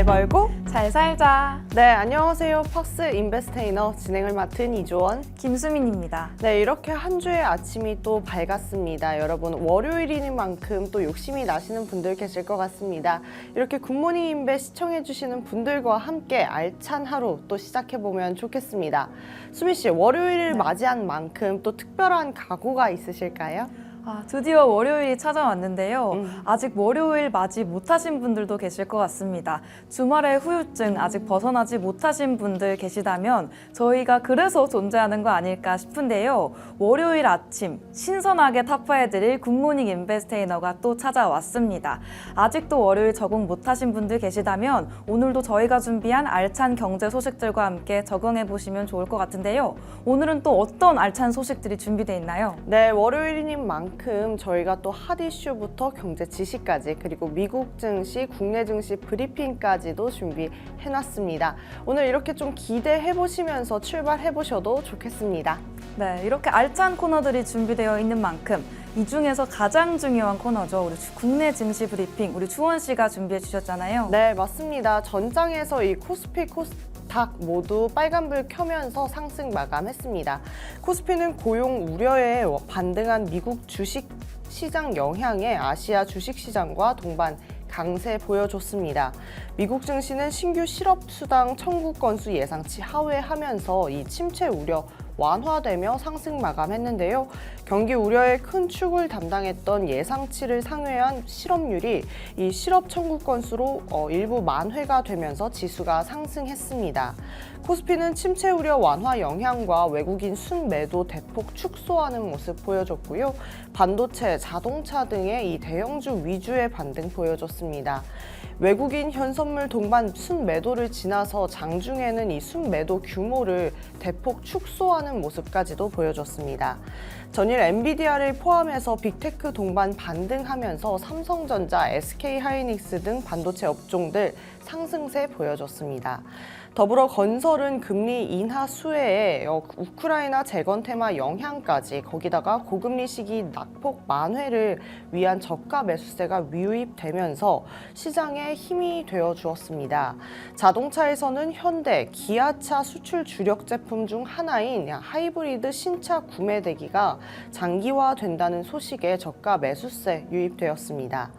잘 벌고 잘 살자. 네, 안녕하세요. 팍스 인베스테이너 진행을 맡은 이조원 김수민입니다. 네, 이렇게 한 주의 아침이 또 밝았습니다. 여러분, 월요일인 만큼 또 욕심이 나시는 분들 계실 것 같습니다. 이렇게 굿모닝 인베 시청해주시는 분들과 함께 알찬 하루 또 시작해보면 좋겠습니다. 수민 씨, 월요일을 맞이한 만큼 또 특별한 각오가 있으실까요? 드디어 월요일이 찾아왔는데요. 아직 월요일 맞이 못하신 분들도 계실 것 같습니다. 주말의 후유증 아직 벗어나지 못하신 분들 계시다면 저희가 그래서 존재하는 거 아닐까 싶은데요. 월요일 아침 신선하게 타파해드릴 굿모닝 인베스테이너가 또 찾아왔습니다. 아직도 월요일 적응 못하신 분들 계시다면 오늘도 저희가 준비한 알찬 경제 소식들과 함께 적응해보시면 좋을 것 같은데요. 오늘은 또 어떤 알찬 소식들이 준비되어 있나요? 네, 월요일인 만큼 저희가 또 핫 이슈부터 경제 지식까지 그리고 미국 증시, 국내 증시 브리핑까지도 준비해놨습니다. 오늘 이렇게 좀 기대해보시면서 출발해보셔도 좋겠습니다. 네, 이렇게 알찬 코너들이 준비되어 있는 만큼 이 중에서 가장 중요한 코너죠. 우리 국내 증시 브리핑, 우리 주원 씨가 준비해 주셨잖아요. 네, 맞습니다. 전장에서 이 코스피, 코스닥 모두 빨간불 켜면서 상승 마감했습니다. 코스피는 고용 우려에 반등한 미국 주식 시장 영향에 아시아 주식 시장과 동반 강세 보여줬습니다. 미국 증시는 신규 실업수당 청구 건수 예상치 하회하면서 이 침체 우려 완화되며 상승 마감했는데요. 경기 우려에 큰 축을 담당했던 예상치를 상회한 실업률이 이 실업 청구 건수로 일부 만회가 되면서 지수가 상승했습니다. 코스피는 침체 우려 완화 영향과 외국인 순매도 대폭 축소하는 모습 보여줬고요. 반도체, 자동차 등의 이 대형주 위주의 반등 보여줬습니다. 외국인 현선물 동반 순매도를 지나서 장중에는 이 순매도 규모를 대폭 축소하는 모습까지도 보여줬습니다. 전일 엔비디아를 포함해서 빅테크 동반 반등하면서 삼성전자, SK하이닉스 등 반도체 업종들 상승세 보여줬습니다. 더불어 건설은 금리 인하 수혜에 우크라이나 재건 테마 영향까지 거기다가 고금리 시기 낙폭 만회를 위한 저가 매수세가 유입되면서 시장에 힘이 되어 주었습니다. 자동차에서는 현대, 기아차 수출 주력 제품 중 하나인 하이브리드 신차 구매 대기가 장기화된다는 소식에 저가 매수세 유입되었습니다.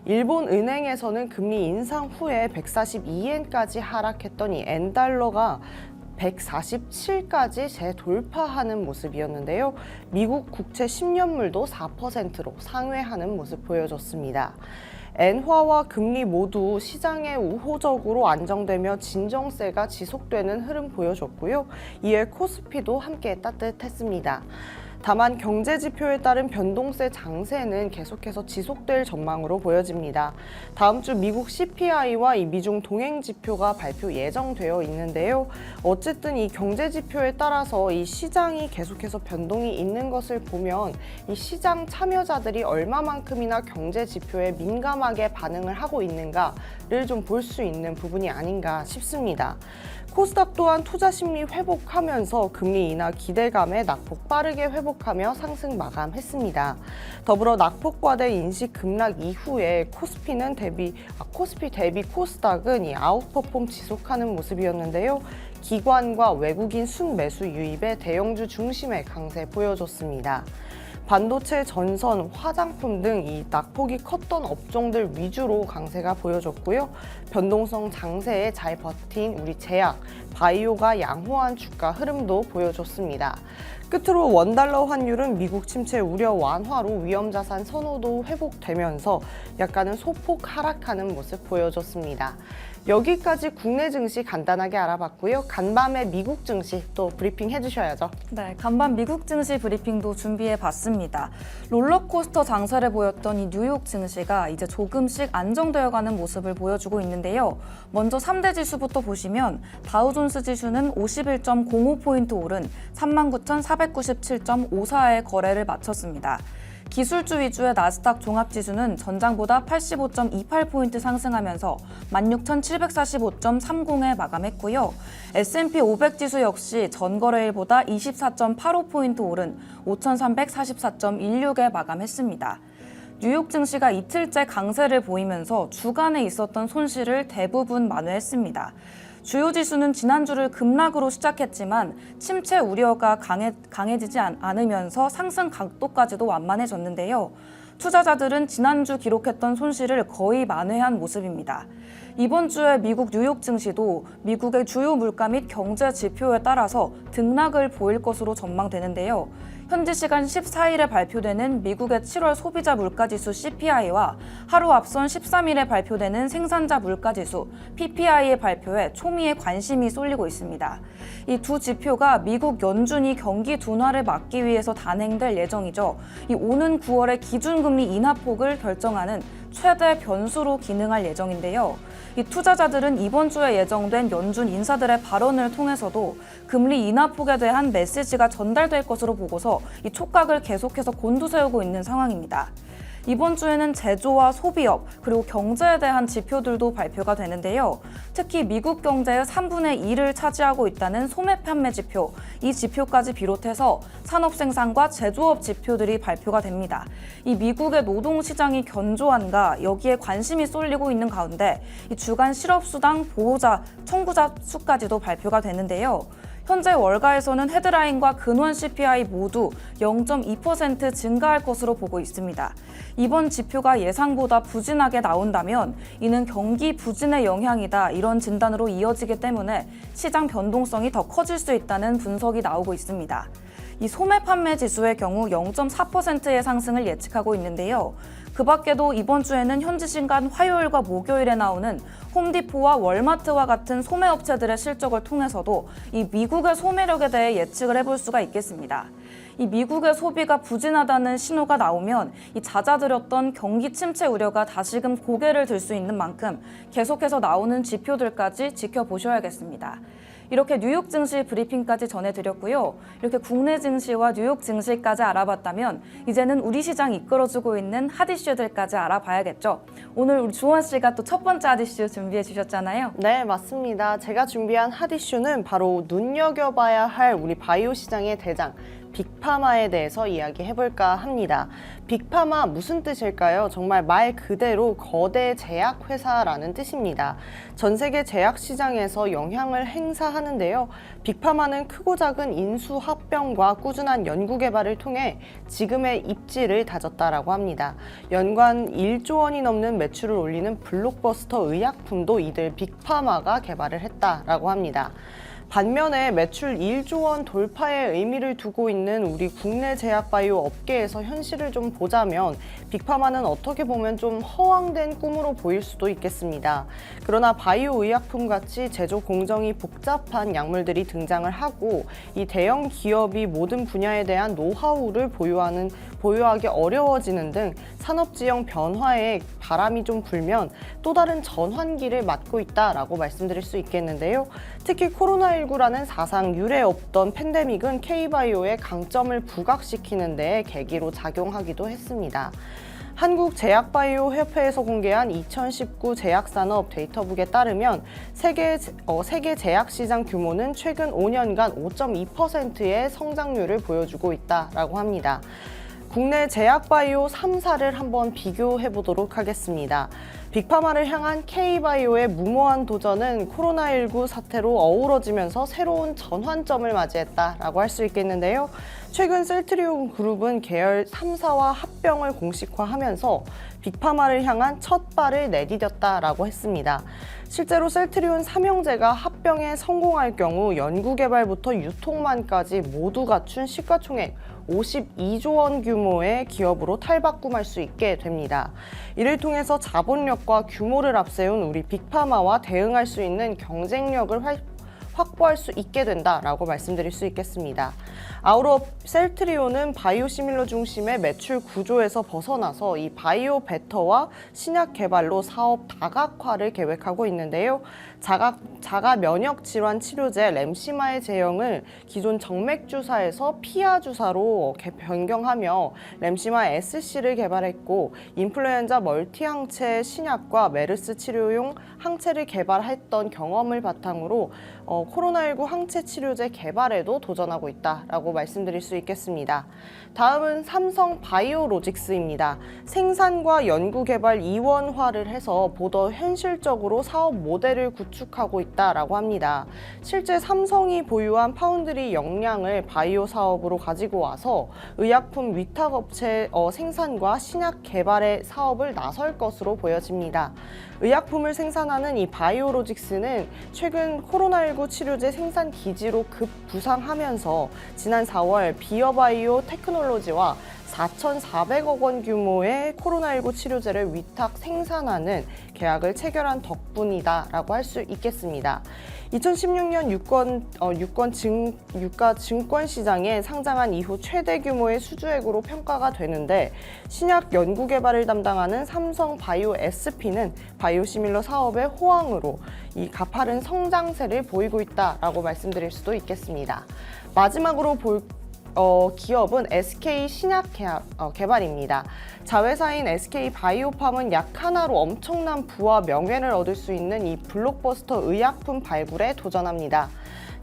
일본 은행에서는 금리 인상 후에 142엔까지 하락했던 이 엔달러가 147까지 재돌파하는 모습이었는데요. 미국 국채 10년물도 4%로 상회하는 모습 보여줬습니다. 엔화와 금리 모두 시장에 우호적으로 안정되며 진정세가 지속되는 흐름 보여줬고요. 이에 코스피도 함께 따뜻했습니다. 다만 경제 지표에 따른 변동세 장세는 계속해서 지속될 전망으로 보여집니다. 다음 주 미국 CPI와 이 미중 동행 지표가 발표 예정되어 있는데요. 어쨌든 이 경제 지표에 따라서 이 시장이 계속해서 변동이 있는 것을 보면 이 시장 참여자들이 얼마만큼이나 경제 지표에 민감하게 반응을 하고 있는가를 좀 볼 수 있는 부분이 아닌가 싶습니다. 코스닥 또한 투자 심리 회복하면서 금리 인하 기대감에 낙폭 빠르게 회복하며 상승 마감했습니다. 더불어 낙폭과대 인식 급락 이후에 코스피 대비 코스닥은 이 아웃퍼폼 지속하는 모습이었는데요. 기관과 외국인 순매수 유입에 대형주 중심의 강세 보여줬습니다. 반도체, 전선, 화장품 등 이 낙폭이 컸던 업종들 위주로 강세가 보여졌고요. 변동성 장세에 잘 버틴 우리 제약, 바이오가 양호한 주가 흐름도 보여줬습니다. 끝으로 원달러 환율은 미국 침체 우려 완화로 위험자산 선호도 회복되면서 약간은 소폭 하락하는 모습 보여줬습니다. 여기까지 국내 증시 간단하게 알아봤고요. 간밤에 미국 증시 또 브리핑 해주셔야죠. 네, 간밤 미국 증시 브리핑도 준비해봤습니다. 롤러코스터 장세를 보였던 이 뉴욕 증시가 이제 조금씩 안정되어가는 모습을 보여주고 있는데요. 먼저 3대 지수부터 보시면 다우존스 지수는 51.05포인트 오른 39,497.54의 거래를 마쳤습니다. 기술주 위주의 나스닥 종합지수는 전장보다 85.28포인트 상승하면서 16,745.30에 마감했고요. S&P 500 지수 역시 전거래일보다 24.85포인트 오른 5,344.16에 마감했습니다. 뉴욕 증시가 이틀째 강세를 보이면서 주간에 있었던 손실을 대부분 만회했습니다. 주요 지수는 지난주를 급락으로 시작했지만 침체 우려가 강해지지 않으면서 상승 각도까지도 완만해졌는데요. 투자자들은 지난주 기록했던 손실을 거의 만회한 모습입니다. 이번 주에 미국 뉴욕 증시도 미국의 주요 물가 및 경제 지표에 따라서 등락을 보일 것으로 전망되는데요. 현지 시간 14일에 발표되는 미국의 7월 소비자 물가지수 CPI와 하루 앞선 13일에 발표되는 생산자 물가지수 PPI의 발표에 초미의 관심이 쏠리고 있습니다. 이 두 지표가 미국 연준이 경기 둔화를 막기 위해서 단행될 예정이죠. 이 오는 9월의 기준금리 인하폭을 결정하는 최대 변수로 기능할 예정인데요. 이 투자자들은 이번 주에 예정된 연준 인사들의 발언을 통해서도 금리 인하폭에 대한 메시지가 전달될 것으로 보고서 이 촉각을 계속해서 곤두세우고 있는 상황입니다. 이번 주에는 제조와 소비업 그리고 경제에 대한 지표들도 발표가 되는데요. 특히 미국 경제의 3분의 2를 차지하고 있다는 소매 판매 지표, 이 지표까지 비롯해서 산업 생산과 제조업 지표들이 발표가 됩니다. 이 미국의 노동시장이 견조한가 여기에 관심이 쏠리고 있는 가운데 이 주간 실업수당 보호자 청구자 수까지도 발표가 되는데요. 현재 월가에서는 헤드라인과 근원 CPI 모두 0.2% 증가할 것으로 보고 있습니다. 이번 지표가 예상보다 부진하게 나온다면 이는 경기 부진의 영향이다 이런 진단으로 이어지기 때문에 시장 변동성이 더 커질 수 있다는 분석이 나오고 있습니다. 이 소매 판매 지수의 경우 0.4%의 상승을 예측하고 있는데요. 그 밖에도 이번 주에는 현지 시간 화요일과 목요일에 나오는 홈디포와 월마트와 같은 소매업체들의 실적을 통해서도 이 미국의 소매력에 대해 예측을 해볼 수가 있겠습니다. 이 미국의 소비가 부진하다는 신호가 나오면 이 잦아들었던 경기 침체 우려가 다시금 고개를 들 수 있는 만큼 계속해서 나오는 지표들까지 지켜보셔야겠습니다. 이렇게 뉴욕 증시 브리핑까지 전해드렸고요. 이렇게 국내 증시와 뉴욕 증시까지 알아봤다면 이제는 우리 시장 이끌어주고 있는 핫이슈들까지 알아봐야겠죠. 오늘 우리 주원 씨가 또 첫 번째 핫이슈 준비해 주셨잖아요. 네, 맞습니다. 제가 준비한 핫이슈는 바로 눈여겨봐야 할 우리 바이오 시장의 대장 빅파마에 대해서 이야기해볼까 합니다. 빅파마 무슨 뜻일까요? 정말 말 그대로 거대 제약 회사라는 뜻입니다. 전 세계 제약 시장에서 영향을 행사하는데요. 빅파마는 크고 작은 인수 합병과 꾸준한 연구 개발을 통해 지금의 입지를 다졌다라고 합니다. 연간 1조 원이 넘는 매출을 올리는 블록버스터 의약품도 이들 빅파마가 개발을 했다라고 합니다. 반면에 매출 1조 원 돌파의 의미를 두고 있는 우리 국내 제약 바이오 업계에서 현실을 좀 보자면 빅파마는 어떻게 보면 좀 허황된 꿈으로 보일 수도 있겠습니다. 그러나 바이오 의약품 같이 제조 공정이 복잡한 약물들이 등장을 하고 이 대형 기업이 모든 분야에 대한 노하우를 보유하기 어려워지는 등 산업지형 변화에 바람이 좀 불면 또 다른 전환기를 맞고 있다라고 말씀드릴 수 있겠는데요. 특히 코로나19라는 사상 유례 없던 팬데믹은 K바이오의 강점을 부각시키는 데 계기로 작용하기도 했습니다. 한국제약바이오 협회에서 공개한 2019 제약산업 데이터북에 따르면 세계 제약 시장 규모는 최근 5년간 5.2%의 성장률을 보여주고 있다라고 합니다. 국내 제약바이오 3사를 한번 비교해 보도록 하겠습니다. 빅파마를 향한 K바이오의 무모한 도전은 코로나19 사태로 어우러지면서 새로운 전환점을 맞이했다라고 할 수 있겠는데요. 최근 셀트리온 그룹은 계열 3사와 합병을 공식화하면서 빅파마를 향한 첫 발을 내디뎠다라고 했습니다. 실제로 셀트리온 삼형제가 합병에 성공할 경우 연구개발부터 유통만까지 모두 갖춘 시가총액 52조 원 규모의 기업으로 탈바꿈할 수 있게 됩니다. 이를 통해서 자본력과 규모를 앞세운 우리 빅파마와 대응할 수 있는 경쟁력을 확보할 수 있게 된다라고 말씀드릴 수 있겠습니다. 아우러 셀트리온은 바이오시밀러 중심의 매출 구조에서 벗어나서 이 바이오 베터와 신약 개발로 사업 다각화를 계획하고 있는데요. 자가 면역 질환 치료제 램시마의 제형을 기존 정맥 주사에서 피하 주사로 변경하며 램시마 SC를 개발했고 인플루엔자 멀티 항체 신약과 메르스 치료용 항체를 개발했던 경험을 바탕으로 코로나19 항체 치료제 개발에도 도전하고 있다라고 말씀드릴 수 있겠습니다. 다음은 삼성 바이오로직스입니다. 생산과 연구 개발 이원화를 해서 보다 현실적으로 사업 모델을 구축하고 있다라고 합니다. 실제 삼성이 보유한 파운드리 역량을 바이오 사업으로 가지고 와서 의약품 위탁업체 생산과 신약 개발의 사업을 나설 것으로 보여집니다. 의약품을 생산하는 이 바이오로직스는 최근 코로나19 치료제 생산 기지로 급부상하면서 지난 4월 비어바이오 테크놀로지와 4,400억 원 규모의 코로나19 치료제를 위탁 생산하는 계약을 체결한 덕분이다라고 할 수 있겠습니다. 2016년 유가 증권 시장에 상장한 이후 최대 규모의 수주액으로 평가가 되는데 신약 연구 개발을 담당하는 삼성 바이오 SP는 바이오시밀러 사업의 호황으로 이 가파른 성장세를 보이고 있다라고 말씀드릴 수도 있겠습니다. 마지막으로 기업은 SK 신약 개발입니다. 자회사인 SK 바이오팜은 약 하나로 엄청난 부와 명예를 얻을 수 있는 이 블록버스터 의약품 발굴에 도전합니다.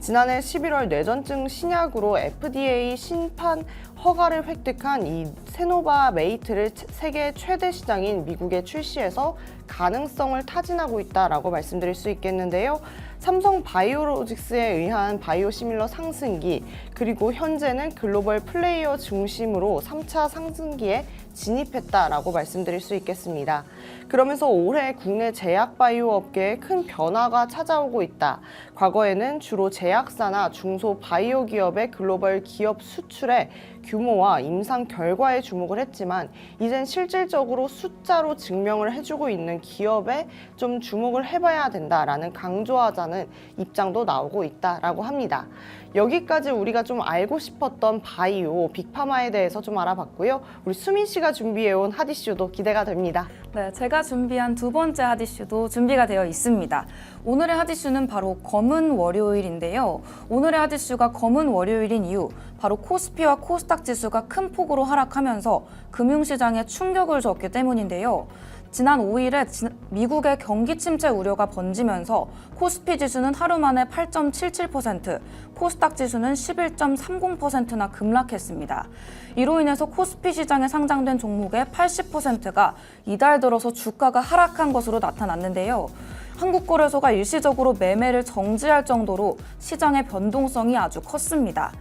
지난해 11월 뇌전증 신약으로 FDA 심판 허가를 획득한 이 세노바메이트를 세계 최대 시장인 미국에 출시해서 가능성을 타진하고 있다라고 말씀드릴 수 있겠는데요. 삼성 바이오로직스에 의한 바이오시밀러 상승기, 그리고 현재는 글로벌 플레이어 중심으로 3차 상승기에 진입했다라고 말씀드릴 수 있겠습니다. 그러면서 올해 국내 제약 바이오 업계에 큰 변화가 찾아오고 있다. 과거에는 주로 제약사나 중소 바이오 기업의 글로벌 기업 수출에 규모와 임상 결과에 주목을 했지만 이젠 실질적으로 숫자로 증명을 해주고 있는 기업에 좀 주목을 해봐야 된다라는 강조하자는 입장도 나오고 있다라고 합니다. 여기까지 우리가 좀 알고 싶었던 바이오, 빅파마에 대해서 좀 알아봤고요. 우리 수민 씨가 준비해온 핫 이슈도 기대가 됩니다. 네, 제가 준비한 두 번째 핫 이슈도 준비가 되어 있습니다. 오늘의 핫 이슈는 바로 검은 월요일인데요. 오늘의 핫 이슈가 검은 월요일인 이유, 바로 코스피와 코스닥 지수가 큰 폭으로 하락하면서 금융시장에 충격을 줬기 때문인데요. 지난 5일에 미국의 경기 침체 우려가 번지면서 코스피 지수는 하루 만에 8.77%, 코스닥 지수는 11.30%나 급락했습니다. 이로 인해서 코스피 시장에 상장된 종목의 80%가 이달 들어서 주가가 하락한 것으로 나타났는데요. 한국거래소가 일시적으로 매매를 정지할 정도로 시장의 변동성이 아주 컸습니다.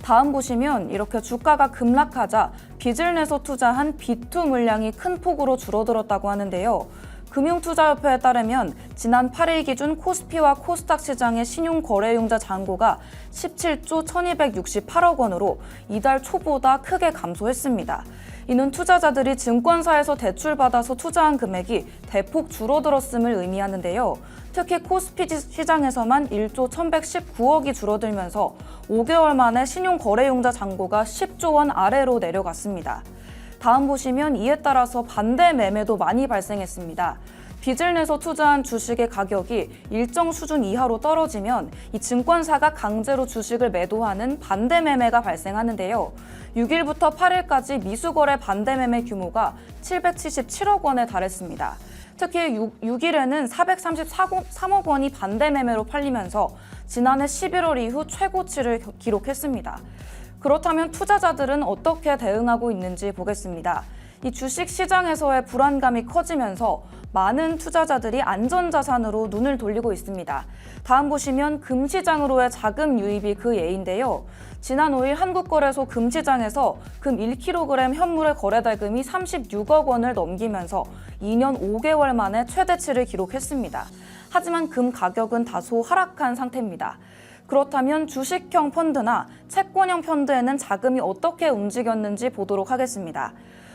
다음 보시면 이렇게 주가가 급락하자 빚을 내서 투자한 B2 물량이 큰 폭으로 줄어들었다고 하는데요. 금융투자협회에 따르면 지난 8일 기준 코스피와 코스닥 시장의 신용거래융자 잔고가 17조 1268억 원으로 이달 초보다 크게 감소했습니다. 이는 투자자들이 증권사에서 대출받아서 투자한 금액이 대폭 줄어들었음을 의미하는데요. 특히 코스피 시장에서만 1조 1119억이 줄어들면서 5개월 만에 신용거래융자 잔고가 10조 원 아래로 내려갔습니다. 다음 보시면 이에 따라서 반대 매매도 많이 발생했습니다. 빚을 내서 투자한 주식의 가격이 일정 수준 이하로 떨어지면 이 증권사가 강제로 주식을 매도하는 반대 매매가 발생하는데요. 6일부터 8일까지 미수거래 반대 매매 규모가 777억 원에 달했습니다. 특히 6일에는 433억 원이 반대 매매로 팔리면서 지난해 11월 이후 최고치를 기록했습니다. 그렇다면 투자자들은 어떻게 대응하고 있는지 보겠습니다. 이 주식 시장에서의 불안감이 커지면서 많은 투자자들이 안전자산으로 눈을 돌리고 있습니다. 다음 보시면 금시장으로의 자금 유입이 그 예인데요. 지난 5일 한국거래소 금시장에서 금 1kg 현물의 거래 대금이 36억 원을 넘기면서 2년 5개월 만에 최대치를 기록했습니다. 하지만 금 가격은 다소 하락한 상태입니다. 그렇다면 주식형 펀드나 채권형 펀드에는 자금이 어떻게 움직였는지 보도록 하겠습니다.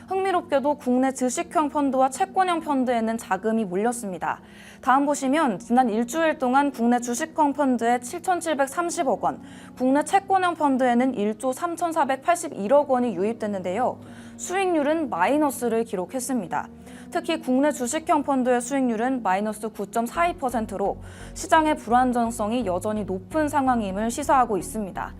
흥미롭게도 국내 주식형 펀드와 채권형 펀드에는 자금이 몰렸습니다. 다음 보시면 지난 일주일 동안 국내 주식형 펀드에 7,730억 원, 국내 채권형 펀드에는 1조 3,481억 원이 유입됐는데요. 수익률은 마이너스를 기록했습니다. 특히 국내 주식형 펀드의 수익률은 마이너스 9.42%로 시장의 불안정성이 여전히 높은 상황임을 시사하고 있습니다.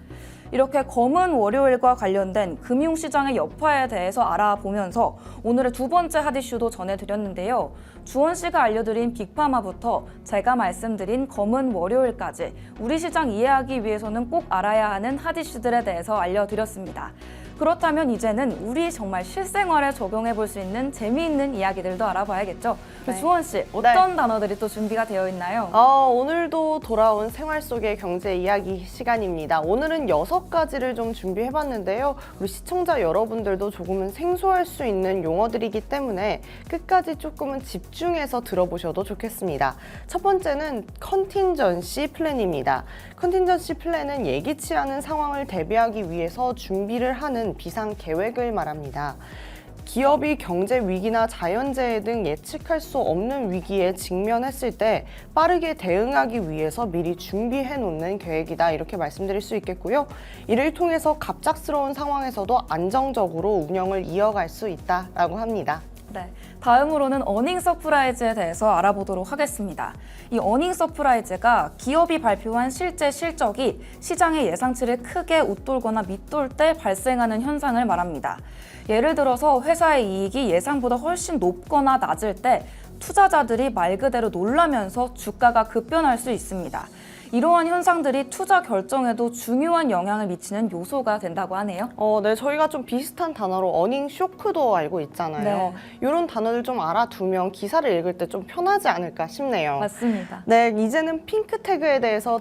이렇게 검은 월요일과 관련된 금융시장의 여파에 대해서 알아보면서 오늘의 두 번째 핫이슈도 전해드렸는데요. 주원 씨가 알려드린 빅파마부터 제가 말씀드린 검은 월요일까지 우리 시장 이해하기 위해서는 꼭 알아야 하는 핫이슈들에 대해서 알려드렸습니다. 그렇다면 이제는 우리 정말 실생활에 적용해 볼 수 있는 재미있는 이야기들도 알아봐야겠죠. 네. 주원 씨, 어떤 단어들이 또 준비가 되어 있나요? 오늘도 돌아온 생활 속의 경제 이야기 시간입니다. 오늘은 6가지를 좀 준비해봤는데요. 우리 시청자 여러분들도 조금은 생소할 수 있는 용어들이기 때문에 끝까지 조금은 집중해서 들어보셔도 좋겠습니다. 첫 번째는 컨틴전시 플랜입니다. 컨틴전시 플랜은 예기치 않은 상황을 대비하기 위해서 준비를 하는 비상 계획을 말합니다. 기업이 경제 위기나 자연재해 등 예측할 수 없는 위기에 직면했을 때 빠르게 대응하기 위해서 미리 준비해 놓는 계획이다, 이렇게 말씀드릴 수 있겠고요. 이를 통해서 갑작스러운 상황에서도 안정적으로 운영을 이어갈 수 있다라고 합니다. 네, 다음으로는 어닝 서프라이즈에 대해서 알아보도록 하겠습니다. 이 어닝 서프라이즈가 기업이 발표한 실제 실적이 시장의 예상치를 크게 웃돌거나 밑돌 때 발생하는 현상을 말합니다. 예를 들어서 회사의 이익이 예상보다 훨씬 높거나 낮을 때 투자자들이 말 그대로 놀라면서 주가가 급변할 수 있습니다. 이러한 현상들이 투자 결정에도 중요한 영향을 미치는 요소가 된다고 하네요. 네, 저희가 좀 비슷한 단어로 어닝 쇼크도 알고 있잖아요. 네. 이런 단어를 좀 알아두면 기사를 읽을 때 좀 편하지 않을까 싶네요. 맞습니다. 네, 이제는 핑크태그에 대해서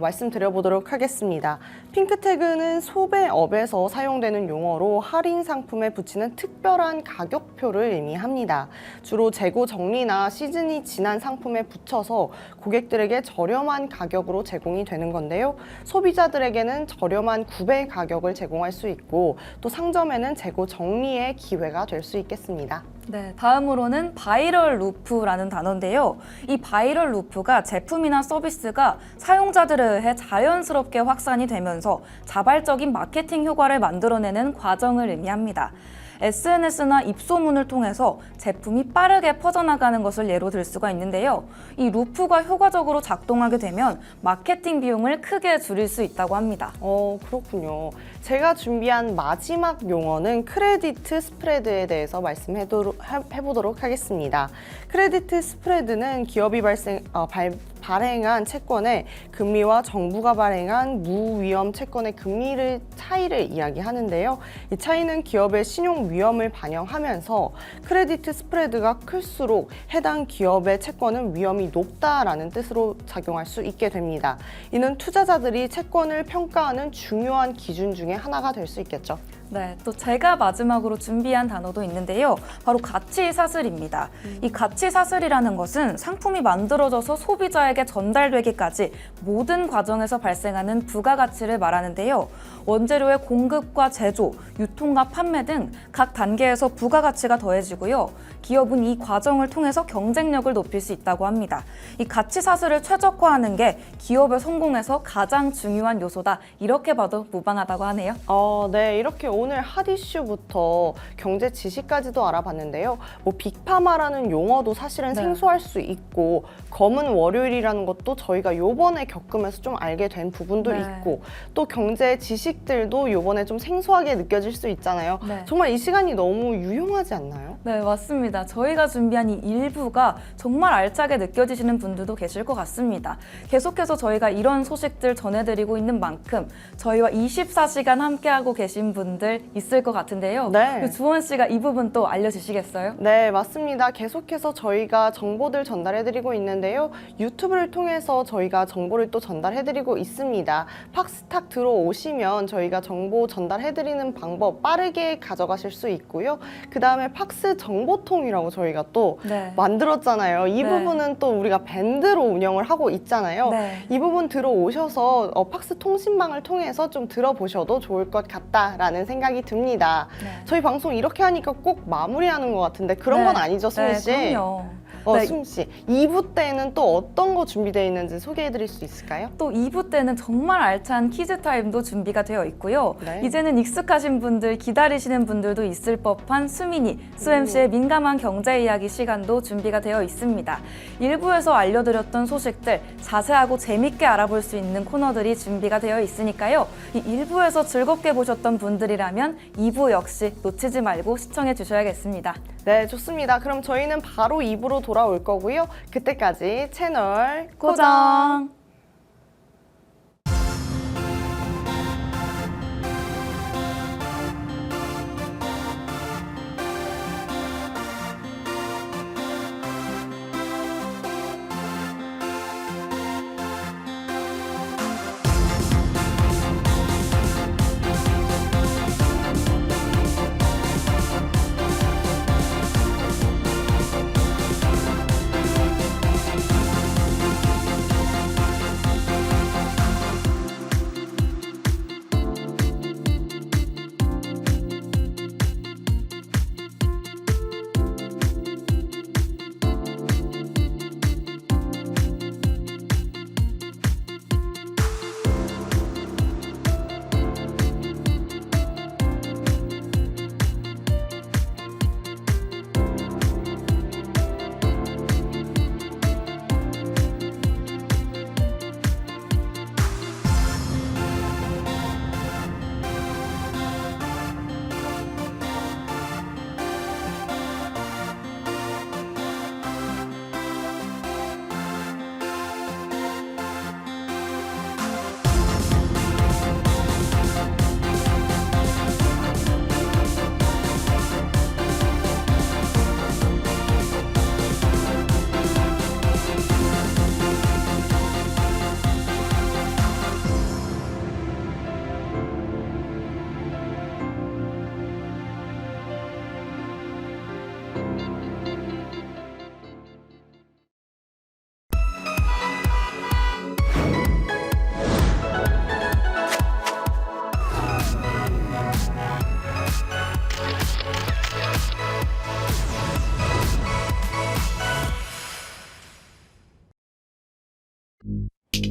말씀드려보도록 하겠습니다. 핑크태그는 소배업에서 사용되는 용어로 할인 상품에 붙이는 특별한 가격표를 의미합니다. 주로 재고 정리나 시즌이 지난 상품에 붙여서 고객들에게 저렴한 가격으로 제공이 되는 건데요. 소비자들에게는 저렴한 구매 가격을 제공할 수 있고 또 상점에는 재고 정리의 기회가 될 수 있겠습니다. 네, 다음으로는 바이럴 루프라는 단어인데요. 이 바이럴 루프가 제품이나 서비스가 사용자들에 의해 자연스럽게 확산이 되면서 자발적인 마케팅 효과를 만들어내는 과정을 의미합니다. SNS나 입소문을 통해서 제품이 빠르게 퍼져나가는 것을 예로 들 수가 있는데요. 이 루프가 효과적으로 작동하게 되면 마케팅 비용을 크게 줄일 수 있다고 합니다. 그렇군요. 제가 준비한 마지막 용어는 크레디트 스프레드에 대해서 말씀해보도록 하겠습니다. 크레디트 스프레드는 기업이 발행한 채권의 금리와 정부가 발행한 무위험 채권의 금리를 차이를 이야기하는데요. 이 차이는 기업의 신용 위험을 반영하면서 크레디트 스프레드가 클수록 해당 기업의 채권은 위험이 높다라는 뜻으로 작용할 수 있게 됩니다. 이는 투자자들이 채권을 평가하는 중요한 기준 중에 하나가 될 수 있겠죠. 네, 또 제가 마지막으로 준비한 단어도 있는데요. 바로 가치 사슬입니다. 이 가치 사슬이라는 것은 상품이 만들어져서 소비자에게 전달되기까지 모든 과정에서 발생하는 부가가치를 말하는데요. 원재료의 공급과 제조, 유통과 판매 등 각 단계에서 부가가치가 더해지고요. 기업은 이 과정을 통해서 경쟁력을 높일 수 있다고 합니다. 이 가치 사슬을 최적화하는 게 기업의 성공에서 가장 중요한 요소다. 이렇게 봐도 무방하다고 하네요. 네, 이렇게 오늘 핫 이슈부터 경제 지식까지도 알아봤는데요. 빅파마라는 용어도 사실은 네. 생소할 수 있고 검은 월요일이라는 것도 저희가 요번에 겪으면서 좀 알게 된 부분도 네. 있고 또 경제 지식들도 요번에 좀 생소하게 느껴질 수 있잖아요. 네. 정말 이 시간이 너무 유용하지 않나요? 네, 맞습니다. 저희가 준비한 이 일부가 정말 알차게 느껴지시는 분들도 계실 것 같습니다. 계속해서 저희가 이런 소식들 전해드리고 있는 만큼 저희와 24시간 함께하고 계신 분들 있을 것 같은데요. 네. 주원 씨가 이 부분 또 알려주시겠어요? 네, 맞습니다. 계속해서 저희가 정보들 전달해드리고 있는데요. 유튜브를 통해서 저희가 정보를 또 전달해드리고 있습니다. 팍스탁 들어오시면 저희가 정보 전달해드리는 방법 빠르게 가져가실 수 있고요. 그 다음에 팍스 정보통이라고 저희가 또 네. 만들었잖아요. 이 네. 부분은 또 우리가 밴드로 운영을 하고 있잖아요. 네. 이 부분 들어오셔서 팍스 통신망을 통해서 좀 들어보셔도 좋을 것 같다라는 생각이 생각이 듭니다. 네. 저희 방송 이렇게 하니까 꼭 마무리하는 것 같은데 그런 건 아니죠, 수민 씨? 네, 그럼요. 수민 씨, 2부 때는 또 어떤 거 준비되어 있는지 소개해 드릴 수 있을까요? 또 2부 때는 정말 알찬 퀴즈 타임도 준비가 되어 있고요. 네. 이제는 익숙하신 분들, 기다리시는 분들도 있을 법한 수민이, 수MC의 민감한 경제 이야기 시간도 준비가 되어 있습니다. 1부에서 알려드렸던 소식들, 자세하고 재밌게 알아볼 수 있는 코너들이 준비가 되어 있으니까요. 이 1부에서 즐겁게 보셨던 분들이라면 2부 역시 놓치지 말고 시청해 주셔야겠습니다. 네, 좋습니다. 그럼 저희는 바로 2부로 돌아올 거고요. 그때까지 채널 고정!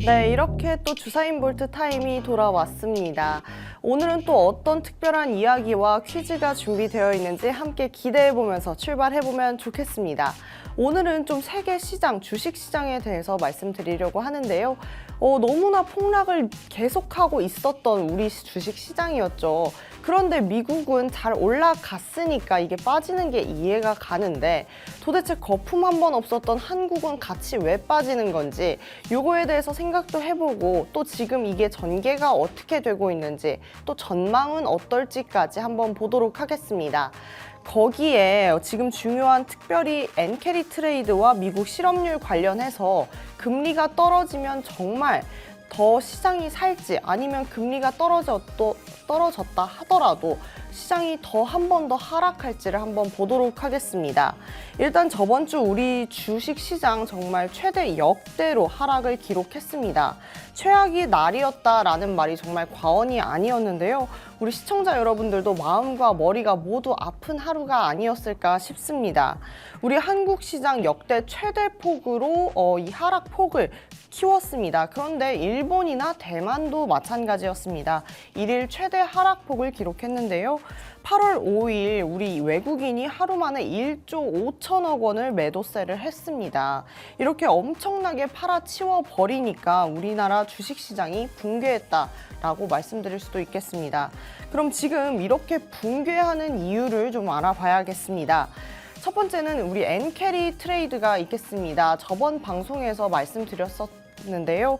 네, 이렇게 또 주사인 볼트 타임이 돌아왔습니다. 오늘은 또 어떤 특별한 이야기와 퀴즈가 준비되어 있는지 함께 기대해보면서 출발해보면 좋겠습니다. 오늘은 좀 세계 시장, 주식 시장에 대해서 말씀드리려고 하는데요. 너무나 폭락을 계속하고 있었던 우리 주식 시장이었죠. 그런데 미국은 잘 올라갔으니까 이게 빠지는 게 이해가 가는데 도대체 거품 한 번 없었던 한국은 같이 왜 빠지는 건지 요거에 대해서 생각도 해보고 또 지금 이게 전개가 어떻게 되고 있는지 또 전망은 어떨지까지 한번 보도록 하겠습니다. 거기에 지금 중요한 특별히 엔캐리 트레이드와 미국 실업률 관련해서 금리가 떨어지면 정말 더 시장이 살지 아니면 금리가 떨어졌다 하더라도 시장이 더 한 번 더 하락할지를 한번 보도록 하겠습니다. 일단 저번 주 우리 주식 시장 정말 최대 역대로 하락을 기록했습니다. 최악의 날이었다라는 말이 정말 과언이 아니었는데요. 우리 시청자 여러분들도 마음과 머리가 모두 아픈 하루가 아니었을까 싶습니다. 우리 한국 시장 역대 최대 폭으로 이 하락폭을 키웠습니다. 그런데 일본이나 대만도 마찬가지였습니다. 일일 최대 하락폭을 기록했는데요. 8월 5일 우리 외국인이 하루 만에 1조 5천억 원을 매도세를 했습니다. 이렇게 엄청나게 팔아치워 버리니까 우리나라 주식시장이 붕괴했다라고 말씀드릴 수도 있겠습니다. 그럼 지금 이렇게 붕괴하는 이유를 좀 알아봐야겠습니다. 첫 번째는 우리 엔캐리 트레이드가 있겠습니다. 저번 방송에서 말씀드렸었는데요.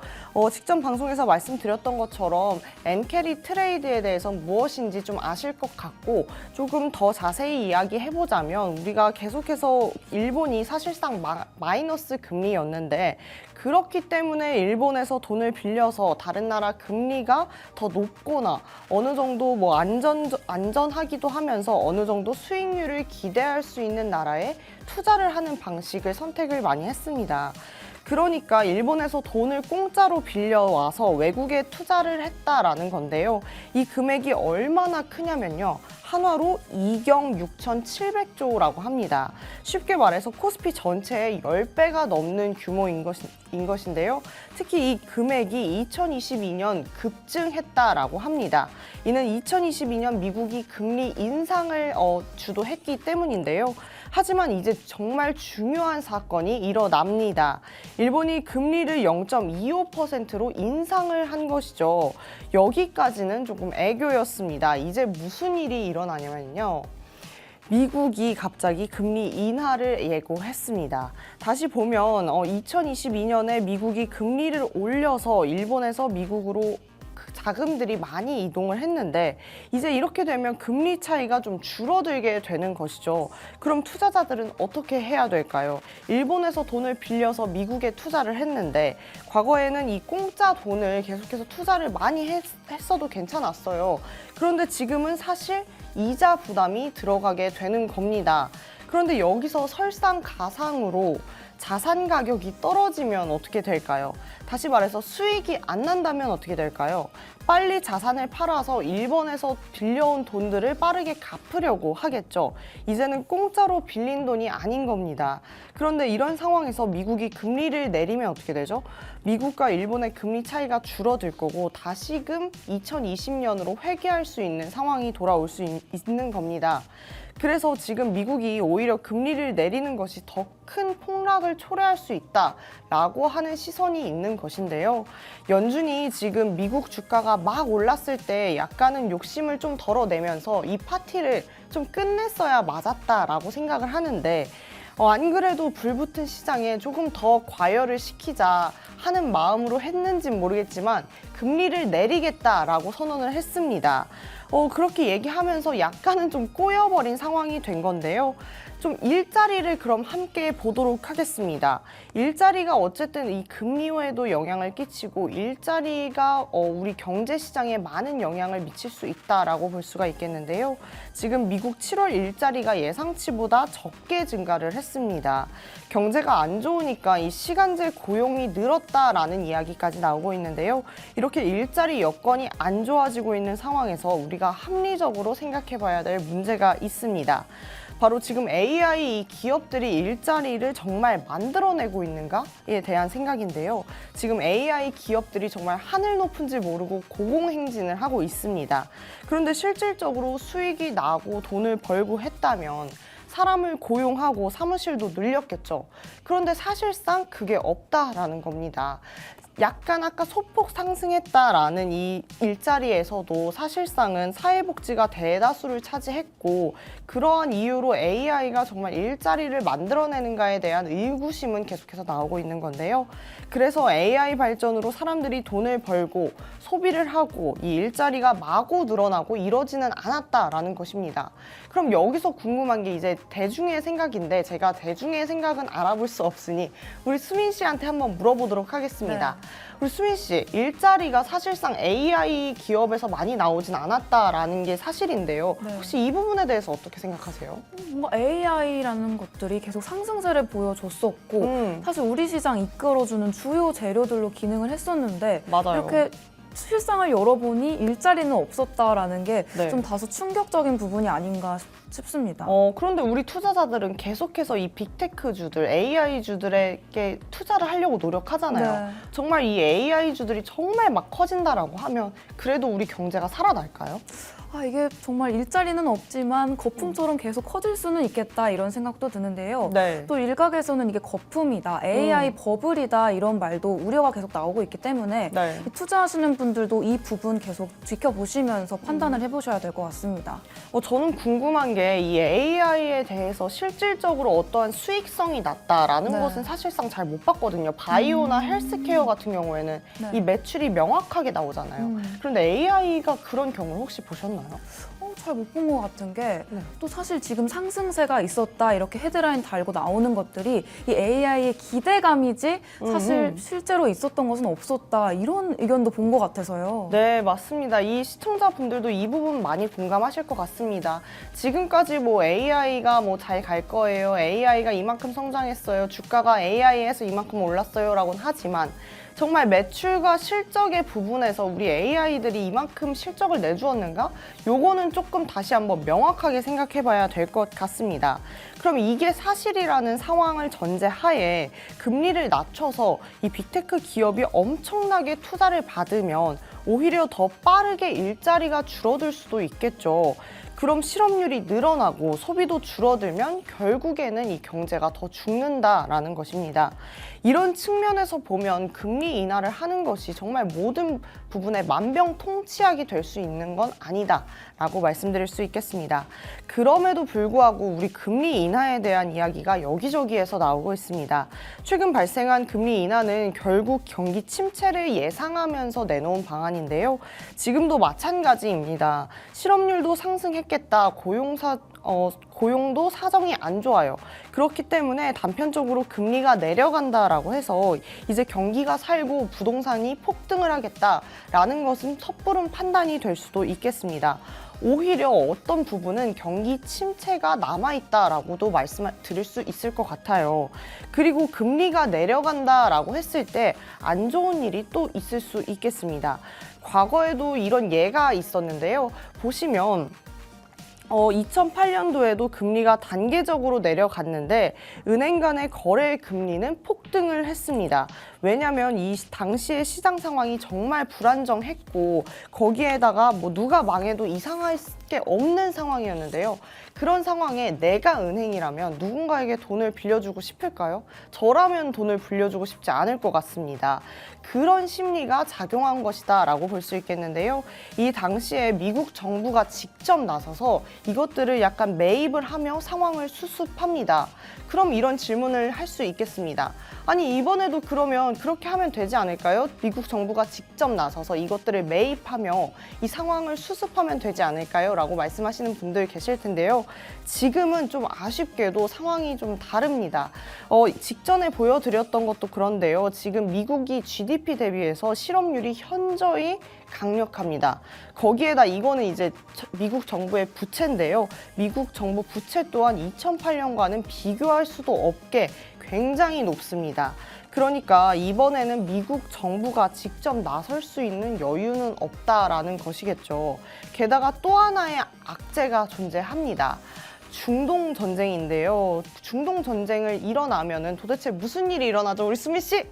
직전 방송에서 말씀드렸던 것처럼 엔캐리 트레이드에 대해서 무엇인지 좀 아실 것 같고 조금 더 자세히 이야기해보자면 우리가 계속해서 일본이 사실상 마이너스 금리였는데 그렇기 때문에 일본에서 돈을 빌려서 다른 나라 금리가 더 높거나 어느 정도 뭐 안전하기도 하면서 어느 정도 수익률을 기대할 수 있는 나라에 투자를 하는 방식을 선택을 많이 했습니다. 그러니까 일본에서 돈을 공짜로 빌려와서 외국에 투자를 했다라는 건데요. 이 금액이 얼마나 크냐면요. 한화로 2경 6,700조라고 합니다. 쉽게 말해서 코스피 전체의 10배가 넘는 규모인 것인데요. 특히 이 금액이 2022년 급증했다라고 합니다. 이는 2022년 미국이 금리 인상을 주도했기 때문인데요. 하지만 이제 정말 중요한 사건이 일어납니다. 일본이 금리를 0.25%로 인상을 한 것이죠. 여기까지는 조금 애교였습니다. 이제 무슨 일이 일어나냐면요. 미국이 갑자기 금리 인하를 예고했습니다. 다시 보면 2022년에 미국이 금리를 올려서 일본에서 미국으로 자금들이 많이 이동을 했는데 이제 이렇게 되면 금리 차이가 좀 줄어들게 되는 것이죠. 그럼 투자자들은 어떻게 해야 될까요? 일본에서 돈을 빌려서 미국에 투자를 했는데 과거에는 이 공짜 돈을 계속해서 투자를 많이 했어도 괜찮았어요. 그런데 지금은 사실 이자 부담이 들어가게 되는 겁니다. 그런데 여기서 설상가상으로 자산 가격이 떨어지면 어떻게 될까요? 다시 말해서 수익이 안 난다면 어떻게 될까요? 빨리 자산을 팔아서 일본에서 빌려온 돈들을 빠르게 갚으려고 하겠죠. 이제는 공짜로 빌린 돈이 아닌 겁니다. 그런데 이런 상황에서 미국이 금리를 내리면 어떻게 되죠? 미국과 일본의 금리 차이가 줄어들 거고 다시금 2020년으로 회귀할 수 있는 상황이 돌아올 수 있는 겁니다. 그래서 지금 미국이 오히려 금리를 내리는 것이 더 큰 폭락을 초래할 수 있다라고 하는 시선이 있는 것인데요. 연준이 지금 미국 주가가 막 올랐을 때 약간은 욕심을 좀 덜어내면서 이 파티를 좀 끝냈어야 맞았다라고 생각을 하는데 안 그래도 불붙은 시장에 조금 더 과열을 시키자 하는 마음으로 했는진 모르겠지만 금리를 내리겠다라고 선언을 했습니다. 그렇게 얘기하면서 약간은 좀 꼬여버린 상황이 된 건데요. 좀 일자리를 그럼 함께 보도록 하겠습니다. 일자리가 어쨌든 이 금리에도 영향을 끼치고 일자리가 우리 경제 시장에 많은 영향을 미칠 수 있다라고 볼 수가 있겠는데요. 지금 미국 7월 일자리가 예상치보다 적게 증가를 했습니다. 경제가 안 좋으니까 이 시간제 고용이 늘었다라는 이야기까지 나오고 있는데요. 이렇게 일자리 여건이 안 좋아지고 있는 상황에서 우리가 합리적으로 생각해 봐야 될 문제가 있습니다. 바로 지금 AI 기업들이 일자리를 정말 만들어내고 있는가에 대한 생각인데요. 지금 AI 기업들이 정말 하늘 높은 줄 모르고 고공행진을 하고 있습니다. 그런데 실질적으로 수익이 나고 돈을 벌고 했다면 사람을 고용하고 사무실도 늘렸겠죠. 그런데 사실상 그게 없다라는 겁니다. 약간 아까 소폭 상승했다라는 이 일자리에서도 사실상은 사회복지가 대다수를 차지했고 그러한 이유로 AI가 정말 일자리를 만들어내는가에 대한 의구심은 계속해서 나오고 있는 건데요. 그래서 AI 발전으로 사람들이 돈을 벌고 소비를 하고 이 일자리가 마구 늘어나고 이러지는 않았다라는 것입니다. 그럼 여기서 궁금한 게 이제 대중의 생각인데 제가 대중의 생각은 알아볼 수 없으니 우리 수민 씨한테 한번 물어보도록 하겠습니다. 네. 우리 수민 씨, 일자리가 사실상 AI 기업에서 많이 나오진 않았다라는 게 사실인데요. 네. 혹시 이 부분에 대해서 어떻게 생각하세요? 뭔가 AI라는 것들이 계속 상승세를 보여줬었고 사실 우리 시장 이끌어주는 주요 재료들로 기능을 했었는데 맞아요. 이렇게 실상을 열어보니 일자리는 없었다라는 게 좀 네. 다소 충격적인 부분이 아닌가 싶습니다. 그런데 우리 투자자들은 계속해서 이 빅테크주들, AI주들에게 투자를 하려고 노력하잖아요. 네. 정말 이 AI주들이 정말 막 커진다라고 하면 그래도 우리 경제가 살아날까요? 이게 정말 일자리는 없지만 거품처럼 계속 커질 수는 있겠다 이런 생각도 드는데요. 네. 또 일각에서는 이게 거품이다, AI 버블이다 이런 말도 우려가 계속 나오고 있기 때문에 네. 투자하시는 분들도 이 부분 계속 지켜보시면서 판단을 해보셔야 될 것 같습니다. 저는 궁금한 게 이 AI에 대해서 실질적으로 어떠한 수익성이 났다라는 네. 것은 사실상 잘 못 봤거든요. 바이오나 헬스케어 같은 경우에는 네. 이 매출이 명확하게 나오잖아요. 그런데 AI가 그런 경우를 혹시 보셨나요? 잘 못 본 것 같은 게 네. 또 사실 지금 상승세가 있었다 이렇게 헤드라인 달고 나오는 것들이 이 AI의 기대감이지 사실 실제로 있었던 것은 없었다 이런 의견도 본 것 같아서요. 네, 맞습니다. 이 시청자분들도 이 부분 많이 공감하실 것 같습니다. 지금까지 뭐 AI가 뭐 잘 갈 거예요. AI가 이만큼 성장했어요. 주가가 AI에서 이만큼 올랐어요. 라고는 하지만 정말 매출과 실적의 부분에서 우리 AI들이 이만큼 실적을 내주었는가? 요거는 조금 다시 한번 명확하게 생각해 봐야 될 것 같습니다. 그럼 이게 사실이라는 상황을 전제하에 금리를 낮춰서 이 빅테크 기업이 엄청나게 투자를 받으면 오히려 더 빠르게 일자리가 줄어들 수도 있겠죠. 그럼 실업률이 늘어나고 소비도 줄어들면 결국에는 이 경제가 더 죽는다라는 것입니다. 이런 측면에서 보면 금리 인하를 하는 것이 정말 모든 부분에 만병통치약이 될 수 있는 건 아니다라고 말씀드릴 수 있겠습니다. 그럼에도 불구하고 우리 금리 인하에 대한 이야기가 여기저기에서 나오고 있습니다. 최근 발생한 금리 인하는 결국 경기 침체를 예상하면서 내놓은 방안인데요. 지금도 마찬가지입니다. 실업률도 상승했겠다. 고용도 사정이 안 좋아요. 그렇기 때문에 단편적으로 금리가 내려간다라고 해서 이제 경기가 살고 부동산이 폭등을 하겠다라는 것은 섣부른 판단이 될 수도 있겠습니다. 오히려 어떤 부분은 경기 침체가 남아있다라고도 말씀드릴 수 있을 것 같아요. 그리고 금리가 내려간다라고 했을 때 안 좋은 일이 또 있을 수 있겠습니다. 과거에도 이런 예가 있었는데요. 보시면 2008년도에도 금리가 단계적으로 내려갔는데 은행 간의 거래 금리는 폭등을 했습니다. 왜냐하면 이 당시의 시장 상황이 정말 불안정했고 거기에다가 뭐 누가 망해도 이상할 게 없는 상황이었는데요. 그런 상황에 내가 은행이라면 누군가에게 돈을 빌려주고 싶을까요? 저라면 돈을 빌려주고 싶지 않을 것 같습니다. 그런 심리가 작용한 것이다 라고 볼 수 있겠는데요. 이 당시에 미국 정부가 직접 나서서 이것들을 약간 매입을 하며 상황을 수습합니다. 그럼 이런 질문을 할 수 있겠습니다. 아니 이번에도 그러면 그렇게 하면 되지 않을까요? 미국 정부가 직접 나서서 이것들을 매입하며 이 상황을 수습하면 되지 않을까요? 라고 말씀하시는 분들 계실 텐데요. 지금은 좀 아쉽게도 상황이 좀 다릅니다. 직전에 보여드렸던 것도 그런데요. 지금 미국이 GDP 대비해서 실업률이 현저히 강력합니다. 거기에다 이거는 이제 미국 정부의 부채인데요. 미국 정부 부채 또한 2008년과는 비교할 수도 없게 굉장히 높습니다. 그러니까 이번에는 미국 정부가 직접 나설 수 있는 여유는 없다라는 것이겠죠. 게다가 또 하나의 악재가 존재합니다. 중동 전쟁인데요. 중동 전쟁을 일어나면은 도대체 무슨 일이 일어나죠, 우리 수미 씨?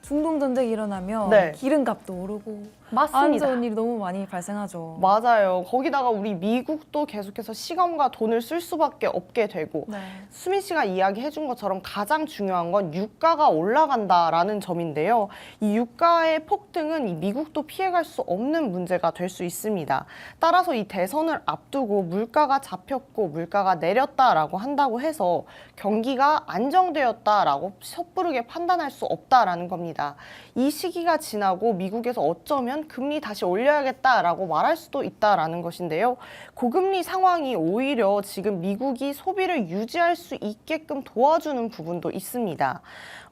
중동 전쟁이 일어나면 네. 기름값도 오르고 안 맞습니다. 좋은 일이 너무 많이 발생하죠. 맞아요. 거기다가 우리 미국도 계속해서 시간과 돈을 쓸 수밖에 없게 되고 네. 수민 씨가 이야기해준 것처럼 가장 중요한 건 유가가 올라간다라는 점인데요. 이 유가의 폭등은 이 미국도 피해갈 수 없는 문제가 될 수 있습니다. 따라서 이 대선을 앞두고 물가가 잡혔고 물가가 내렸다라고 한다고 해서 경기가 안정되었다라고 섣부르게 판단할 수 없다라는 겁니다. 이 시기가 지나고 미국에서 어쩌면 금리 다시 올려야겠다라고 말할 수도 있다라는 것인데요. 고금리 상황이 오히려 지금 미국이 소비를 유지할 수 있게끔 도와주는 부분도 있습니다.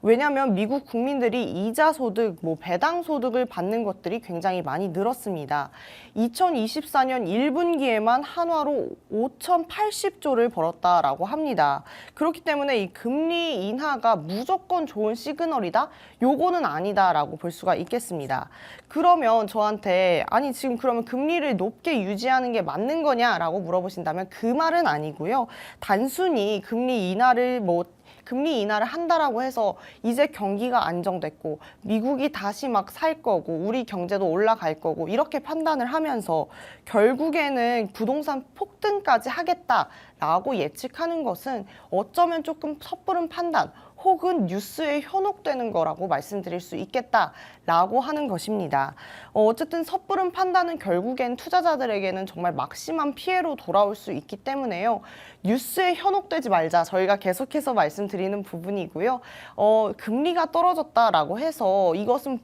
왜냐하면 미국 국민들이 이자 소득, 배당 소득을 받는 것들이 굉장히 많이 늘었습니다. 2024년 1분기에만 한화로 5,080조를 벌었다라고 합니다. 그렇기 때문에 이 금리 인하가 무조건 좋은 시그널이다? 요거는 아니다라고 볼 수가 있겠습니다. 그러면 저한테 아니 지금 그러면 금리를 높게 유지하는 게 맞는 거냐라고 물어보신다면 그 말은 아니고요. 단순히 금리 인하를 한다라고 해서 이제 경기가 안정됐고 미국이 다시 막 살 거고 우리 경제도 올라갈 거고 이렇게 판단을 하면서 결국에는 부동산 폭등까지 하겠다라고 예측하는 것은 어쩌면 조금 섣부른 판단 혹은 뉴스에 현혹되는 거라고 말씀드릴 수 있겠다라고 하는 것입니다. 어쨌든 섣부른 판단은 결국엔 투자자들에게는 정말 막심한 피해로 돌아올 수 있기 때문에요. 뉴스에 현혹되지 말자. 저희가 계속해서 말씀드리는 부분이고요. 금리가 떨어졌다라고 해서 이것은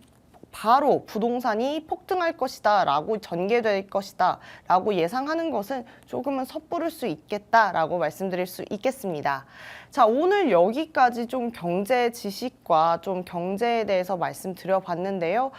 바로 부동산이 폭등할 것이다 라고 전개될 것이다 라고 예상하는 것은 조금은 섣부를 수 있겠다 라고 말씀드릴 수 있겠습니다. 자, 오늘 여기까지 좀 경제 지식과 좀 경제에 대해서 말씀드려 봤는데요.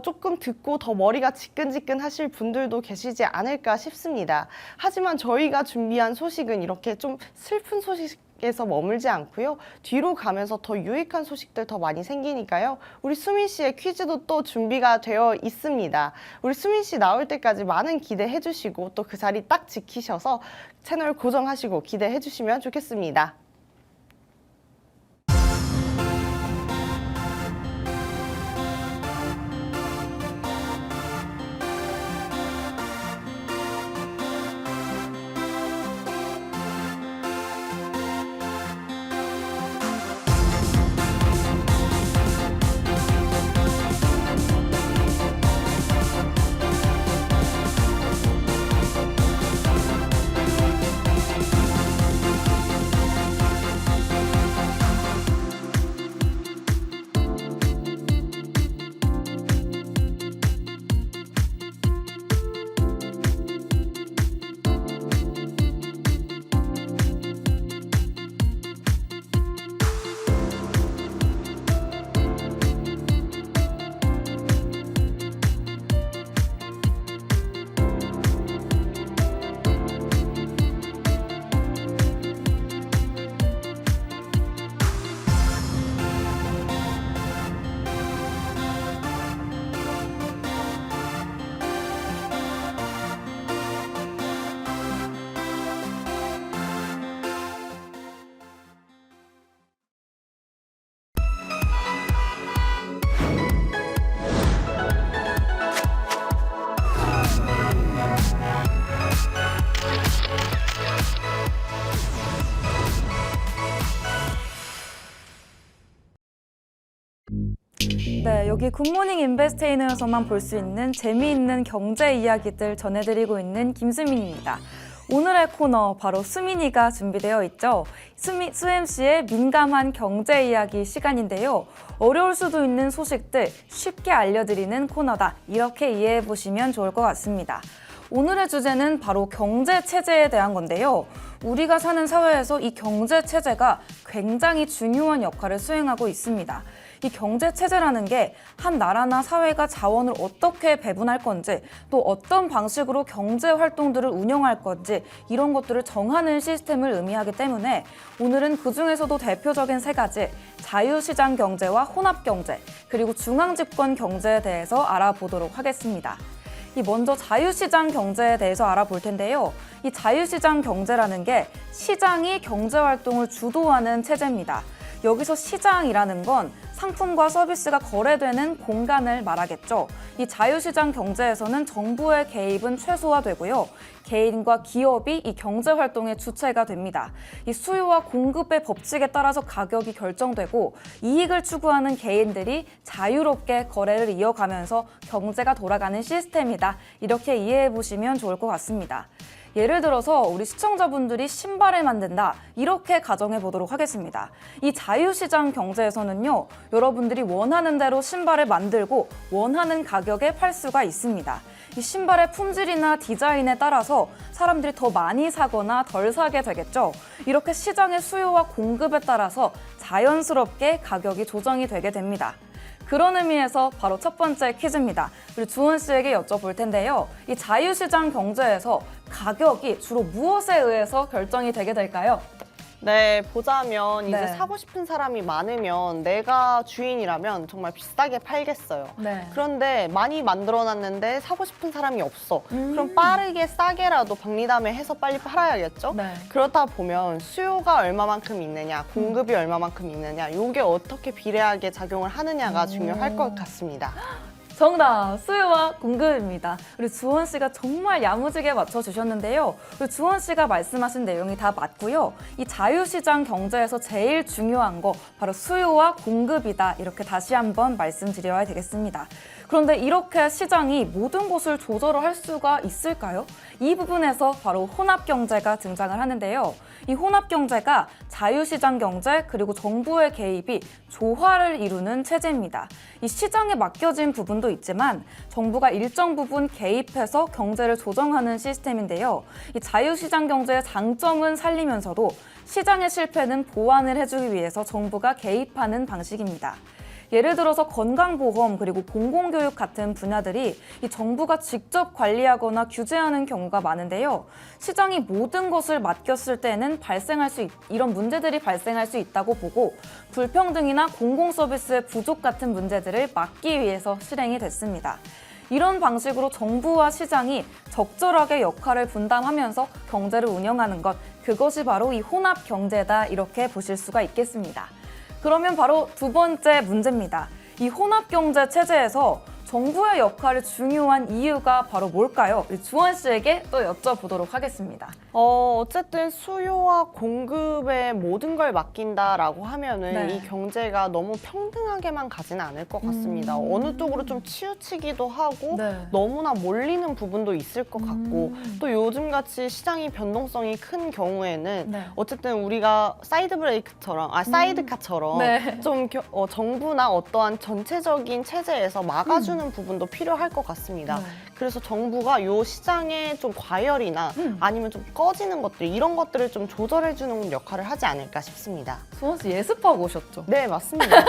조금 듣고 더 머리가 지끈지끈 하실 분들도 계시지 않을까 싶습니다. 하지만 저희가 준비한 소식은 이렇게 좀 슬픈 소식에서 머물지 않고요. 뒤로 가면서 더 유익한 소식들 더 많이 생기니까요. 우리 수민 씨의 퀴즈도 또 준비가 되어 있습니다. 우리 수민 씨 나올 때까지 많은 기대해 주시고 또 그 자리 딱 지키셔서 채널 고정하시고 기대해 주시면 좋겠습니다. 네, 여기 굿모닝 인베스테이너에서만 볼 수 있는 재미있는 경제 이야기들 전해드리고 있는 김수민입니다. 오늘의 코너 바로 수민이가 준비되어 있죠. 수MC의 민감한 경제 이야기 시간인데요. 어려울 수도 있는 소식들 쉽게 알려드리는 코너다. 이렇게 이해해 보시면 좋을 것 같습니다. 오늘의 주제는 바로 경제 체제에 대한 건데요. 우리가 사는 사회에서 이 경제 체제가 굉장히 중요한 역할을 수행하고 있습니다. 이 경제 체제라는 게 한 나라나 사회가 자원을 어떻게 배분할 건지, 또 어떤 방식으로 경제 활동들을 운영할 건지 이런 것들을 정하는 시스템을 의미하기 때문에 오늘은 그중에서도 대표적인 세 가지, 자유시장 경제와 혼합경제, 그리고 중앙집권 경제에 대해서 알아보도록 하겠습니다. 먼저 자유시장 경제에 대해서 알아볼 텐데요. 이 자유시장 경제라는 게 시장이 경제활동을 주도하는 체제입니다. 여기서 시장이라는 건 상품과 서비스가 거래되는 공간을 말하겠죠. 이 자유시장 경제에서는 정부의 개입은 최소화되고요. 개인과 기업이 이 경제활동의 주체가 됩니다. 이 수요와 공급의 법칙에 따라서 가격이 결정되고 이익을 추구하는 개인들이 자유롭게 거래를 이어가면서 경제가 돌아가는 시스템이다. 이렇게 이해해 보시면 좋을 것 같습니다. 예를 들어서 우리 시청자분들이 신발을 만든다, 이렇게 가정해 보도록 하겠습니다. 이 자유시장 경제에서는요, 여러분들이 원하는 대로 신발을 만들고 원하는 가격에 팔 수가 있습니다. 이 신발의 품질이나 디자인에 따라서 사람들이 더 많이 사거나 덜 사게 되겠죠. 이렇게 시장의 수요와 공급에 따라서 자연스럽게 가격이 조정이 되게 됩니다. 그런 의미에서 바로 첫 번째 퀴즈입니다. 우리 주원 씨에게 여쭤볼 텐데요. 이 자유시장 경제에서 가격이 주로 무엇에 의해서 결정이 되게 될까요? 네, 보자면 이제 네. 사고 싶은 사람이 많으면 내가 주인이라면 정말 비싸게 팔겠어요. 네. 그런데 많이 만들어놨는데 사고 싶은 사람이 없어. 그럼 빠르게 싸게라도 박리담에 해서 빨리 팔아야겠죠? 네. 그러다 보면 수요가 얼마만큼 있느냐, 공급이 얼마만큼 있느냐, 이게 어떻게 비례하게 작용을 하느냐가 중요할 것 같습니다. 정답! 수요와 공급입니다. 우리 주원 씨가 정말 야무지게 맞춰주셨는데요. 우리 주원 씨가 말씀하신 내용이 다 맞고요. 이 자유시장 경제에서 제일 중요한 거 바로 수요와 공급이다. 이렇게 다시 한번 말씀드려야 되겠습니다. 그런데 이렇게 시장이 모든 것을 조절을 할 수가 있을까요? 이 부분에서 바로 혼합경제가 등장을 하는데요. 이 혼합경제가 자유시장 경제 그리고 정부의 개입이 조화를 이루는 체제입니다. 이 시장에 맡겨진 부분도 있지만 정부가 일정 부분 개입해서 경제를 조정하는 시스템인데요. 이 자유시장 경제의 장점은 살리면서도 시장의 실패는 보완을 해주기 위해서 정부가 개입하는 방식입니다. 예를 들어서 건강보험 그리고 공공교육 같은 분야들이 이 정부가 직접 관리하거나 규제하는 경우가 많은데요. 시장이 모든 것을 맡겼을 때는 이런 문제들이 발생할 수 있다고 보고 불평등이나 공공서비스의 부족 같은 문제들을 막기 위해서 실행이 됐습니다. 이런 방식으로 정부와 시장이 적절하게 역할을 분담하면서 경제를 운영하는 것, 그것이 바로 이 혼합경제다 이렇게 보실 수가 있겠습니다. 그러면 바로 두 번째 문제입니다. 이 혼합경제 체제에서 정부의 역할이 중요한 이유가 바로 뭘까요? 주원 씨에게 또 여쭤보도록 하겠습니다. 어쨌든 수요와 공급에 모든 걸 맡긴다라고 하면은 네. 이 경제가 너무 평등하게만 가지는 않을 것 같습니다. 어느 쪽으로 좀 치우치기도 하고 네. 너무나 몰리는 부분도 있을 것 같고 또 요즘같이 시장이 변동성이 큰 경우에는 네. 어쨌든 우리가 사이드 브레이크처럼, 사이드카처럼 네. 좀 정부나 어떠한 전체적인 체제에서 막아주는 부분도 필요할 것 같습니다. 네. 그래서 정부가 요 시장의 좀 과열이나 아니면 좀 꺼지는 것들 이런 것들을 좀 조절해주는 역할을 하지 않을까 싶습니다. 주원 씨 예습하고 오셨죠? 네, 맞습니다.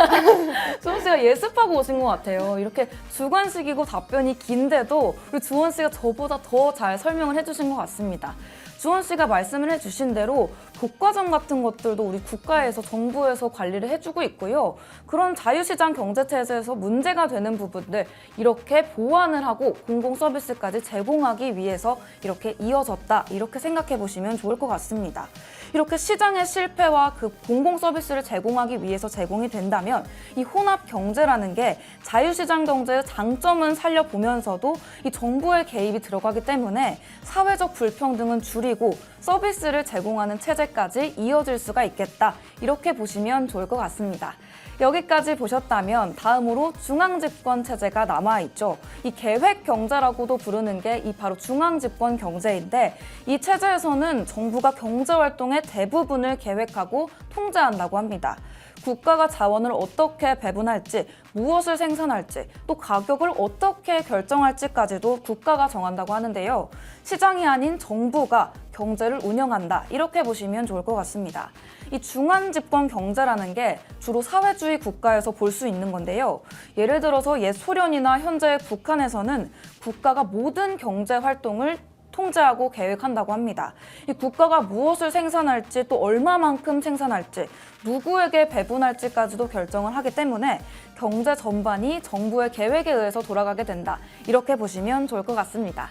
주원 씨가 예습하고 오신 것 같아요. 이렇게 주관식이고 답변이 긴데도 우리 주원 씨가 저보다 더 잘 설명을 해주신 것 같습니다. 주원 씨가 말씀을 해주신 대로 독과점 같은 것들도 우리 국가에서 정부에서 관리를 해주고 있고요. 그런 자유시장 경제체제에서 문제가 되는 부분들 이렇게 보완을 하고 공공서비스까지 제공하기 위해서 이렇게 이어졌다 이렇게 생각해 보시면 좋을 것 같습니다. 이렇게 시장의 실패와 그 공공서비스를 제공하기 위해서 제공이 된다면 이 혼합경제라는 게 자유시장 경제의 장점은 살려보면서도 이 정부의 개입이 들어가기 때문에 사회적 불평등은 줄이고 서비스를 제공하는 체제까지 이어질 수가 있겠다. 이렇게 보시면 좋을 것 같습니다. 여기까지 보셨다면 다음으로 중앙집권 체제가 남아있죠. 이 계획경제라고도 부르는 게 이 바로 중앙집권 경제인데 이 체제에서는 정부가 경제활동의 대부분을 계획하고 통제한다고 합니다. 국가가 자원을 어떻게 배분할지, 무엇을 생산할지, 또 가격을 어떻게 결정할지까지도 국가가 정한다고 하는데요. 시장이 아닌 정부가 경제를 운영한다. 이렇게 보시면 좋을 것 같습니다. 이 중앙집권 경제라는 게 주로 사회주의 국가에서 볼 수 있는 건데요. 예를 들어서 옛 소련이나 현재 북한에서는 국가가 모든 경제 활동을 통제하고 계획한다고 합니다. 이 국가가 무엇을 생산할지 또 얼마만큼 생산할지 누구에게 배분할지까지도 결정을 하기 때문에 경제 전반이 정부의 계획에 의해서 돌아가게 된다. 이렇게 보시면 좋을 것 같습니다.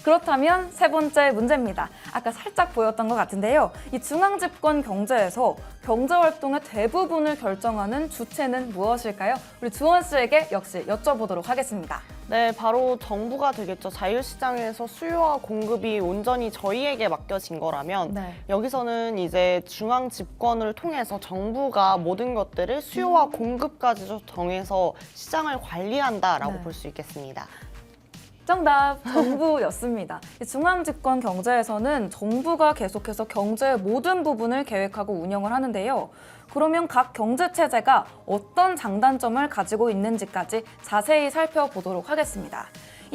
그렇다면 세 번째 문제입니다. 아까 살짝 보였던 것 같은데요. 이 중앙집권 경제에서 경제활동의 대부분을 결정하는 주체는 무엇일까요? 우리 주원 씨에게 역시 여쭤보도록 하겠습니다. 네, 바로 정부가 되겠죠. 자유시장에서 수요와 공급이 온전히 저희에게 맡겨진 거라면 네. 여기서는 이제 중앙 집권을 통해서 정부가 모든 것들을 수요와 공급까지 정해서 시장을 관리한다라고 네. 볼 수 있겠습니다. 정답! 정부였습니다. 이 중앙집권 경제에서는 정부가 계속해서 경제의 모든 부분을 계획하고 운영을 하는데요. 그러면 각 경제체제가 어떤 장단점을 가지고 있는지까지 자세히 살펴보도록 하겠습니다.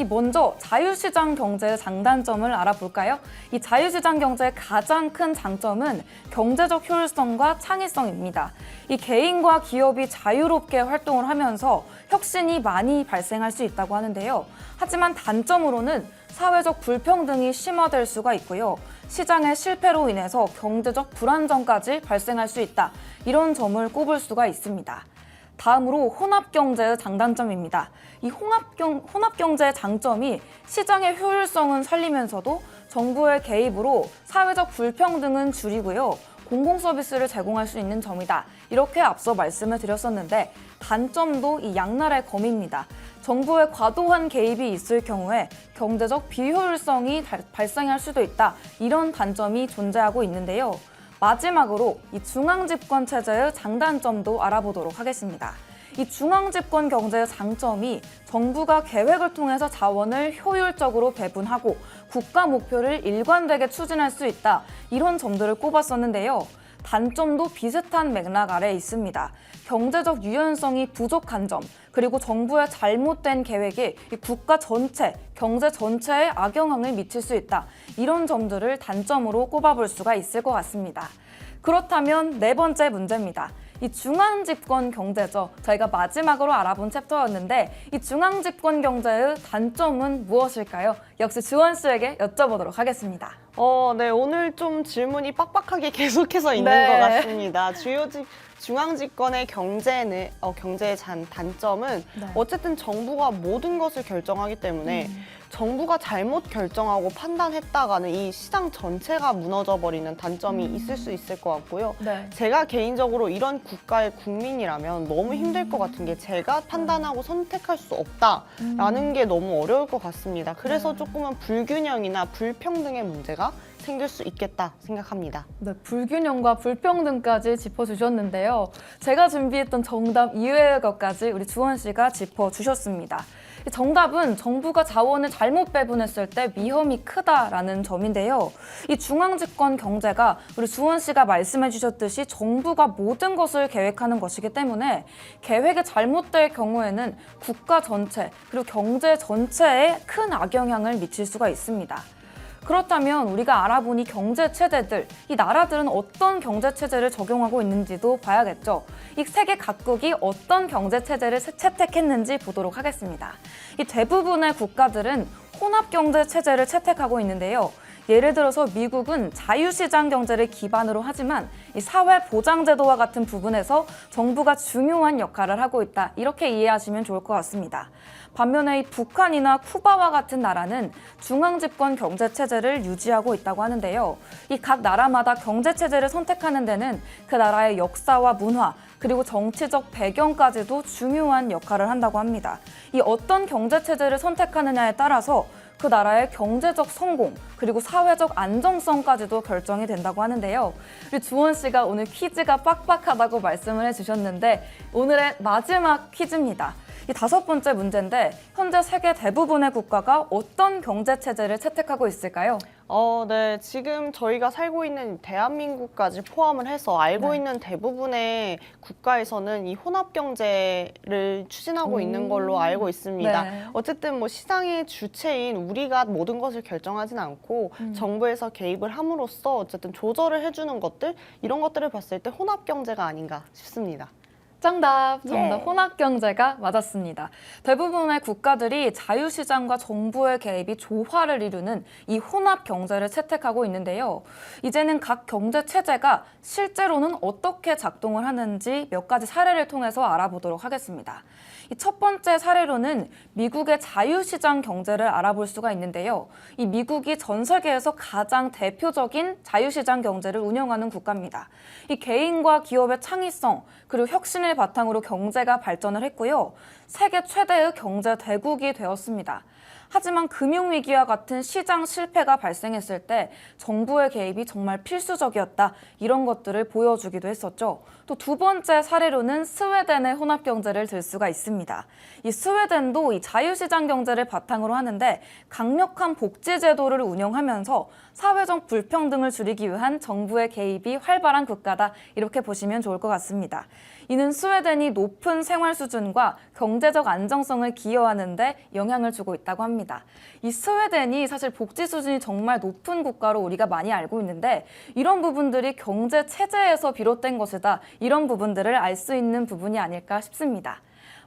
먼저 자유시장 경제의 장단점을 알아볼까요? 이 자유시장 경제의 가장 큰 장점은 경제적 효율성과 창의성입니다. 이 개인과 기업이 자유롭게 활동을 하면서 혁신이 많이 발생할 수 있다고 하는데요. 하지만 단점으로는 사회적 불평등이 심화될 수가 있고요. 시장의 실패로 인해서 경제적 불안정까지 발생할 수 있다. 이런 점을 꼽을 수가 있습니다. 다음으로 혼합경제의 장단점입니다. 이 혼합경제의 장점이 시장의 효율성은 살리면서도 정부의 개입으로 사회적 불평등은 줄이고요. 공공 서비스를 제공할 수 있는 점이다. 이렇게 앞서 말씀을 드렸었는데 단점도 이 양날의 검입니다. 정부의 과도한 개입이 있을 경우에 경제적 비효율성이 발생할 수도 있다. 이런 단점이 존재하고 있는데요. 마지막으로 이 중앙집권 체제의 장단점도 알아보도록 하겠습니다. 이 중앙집권 경제의 장점이 정부가 계획을 통해서 자원을 효율적으로 배분하고 국가 목표를 일관되게 추진할 수 있다. 이런 점들을 꼽았었는데요. 단점도 비슷한 맥락 아래에 있습니다. 경제적 유연성이 부족한 점, 그리고 정부의 잘못된 계획이 이 국가 전체, 경제 전체에 악영향을 미칠 수 있다. 이런 점들을 단점으로 꼽아볼 수가 있을 것 같습니다. 그렇다면 네 번째 문제입니다. 이 중앙집권 경제죠. 저희가 마지막으로 알아본 챕터였는데 이 중앙집권 경제의 단점은 무엇일까요? 역시 주원 씨에게 여쭤보도록 하겠습니다. 네, 오늘 좀 질문이 빡빡하게 계속해서 있는 네. 것 같습니다. 중앙집권의 경제의 단점은 네. 어쨌든 정부가 모든 것을 결정하기 때문에 정부가 잘못 결정하고 판단했다가는 이 시장 전체가 무너져버리는 단점이 있을 수 있을 것 같고요. 네. 제가 개인적으로 이런 국가의 국민이라면 너무 힘들 것 같은 게 제가 판단하고 선택할 수 없다라는 게 너무 어려울 것 같습니다. 그래서 조금은 불균형이나 불평등의 문제가 생길 수 있겠다 생각합니다. 네, 불균형과 불평등까지 짚어주셨는데요. 제가 준비했던 정답 이외의 것까지 우리 주원 씨가 짚어주셨습니다. 이 정답은 정부가 자원을 잘못 배분했을 때 위험이 크다라는 점인데요. 이 중앙집권 경제가 우리 주원 씨가 말씀해 주셨듯이 정부가 모든 것을 계획하는 것이기 때문에 계획이 잘못될 경우에는 국가 전체 그리고 경제 전체에 큰 악영향을 미칠 수가 있습니다. 그렇다면 우리가 알아본 이 경제 체제들, 이 나라들은 어떤 경제 체제를 적용하고 있는지도 봐야겠죠. 이 세계 각국이 어떤 경제 체제를 채택했는지 보도록 하겠습니다. 이 대부분의 국가들은 혼합 경제 체제를 채택하고 있는데요. 예를 들어서 미국은 자유시장 경제를 기반으로 하지만 이 사회보장제도와 같은 부분에서 정부가 중요한 역할을 하고 있다. 이렇게 이해하시면 좋을 것 같습니다. 반면에 이 북한이나 쿠바와 같은 나라는 중앙집권 경제체제를 유지하고 있다고 하는데요. 이 각 나라마다 경제체제를 선택하는 데는 그 나라의 역사와 문화, 그리고 정치적 배경까지도 중요한 역할을 한다고 합니다. 이 어떤 경제체제를 선택하느냐에 따라서 그 나라의 경제적 성공, 그리고 사회적 안정성까지도 결정이 된다고 하는데요. 우리 주원 씨가 오늘 퀴즈가 빡빡하다고 말씀을 해주셨는데 오늘의 마지막 퀴즈입니다. 이 다섯 번째 문제인데 현재 세계 대부분의 국가가 어떤 경제체제를 채택하고 있을까요? 네. 지금 저희가 살고 있는 대한민국까지 포함을 해서 알고 네. 있는 대부분의 국가에서는 이 혼합 경제를 추진하고 있는 걸로 알고 있습니다. 네. 어쨌든 뭐 시장의 주체인 우리가 모든 것을 결정하진 않고 정부에서 개입을 함으로써 어쨌든 조절을 해주는 것들, 이런 것들을 봤을 때 혼합 경제가 아닌가 싶습니다. 정답 예. 혼합 경제가 맞았습니다. 대부분의 국가들이 자유시장과 정부의 개입이 조화를 이루는 이 혼합 경제를 채택하고 있는데요. 이제는 각 경제 체제가 실제로는 어떻게 작동을 하는지 몇 가지 사례를 통해서 알아보도록 하겠습니다. 이 첫 번째 사례로는 미국의 자유시장 경제를 알아볼 수가 있는데요. 이 미국이 전 세계에서 가장 대표적인 자유시장 경제를 운영하는 국가입니다. 이 개인과 기업의 창의성 그리고 혁신을 바탕으로 경제가 발전을 했고요. 세계 최대의 경제 대국이 되었습니다. 하지만 금융위기와 같은 시장 실패가 발생했을 때 정부의 개입이 정말 필수적이었다. 이런 것들을 보여주기도 했었죠. 또 두 번째 사례로는 스웨덴의 혼합 경제를 들 수가 있습니다. 이 스웨덴도 이 자유시장 경제를 바탕으로 하는데 강력한 복지 제도를 운영하면서 사회적 불평등을 줄이기 위한 정부의 개입이 활발한 국가다. 이렇게 보시면 좋을 것 같습니다. 이는 스웨덴이 높은 생활 수준과 경제적 안정성을 기여하는 데 영향을 주고 있다고 합니다. 이 스웨덴이 사실 복지 수준이 정말 높은 국가로 우리가 많이 알고 있는데 이런 부분들이 경제 체제에서 비롯된 것이다. 이런 부분들을 알 수 있는 부분이 아닐까 싶습니다.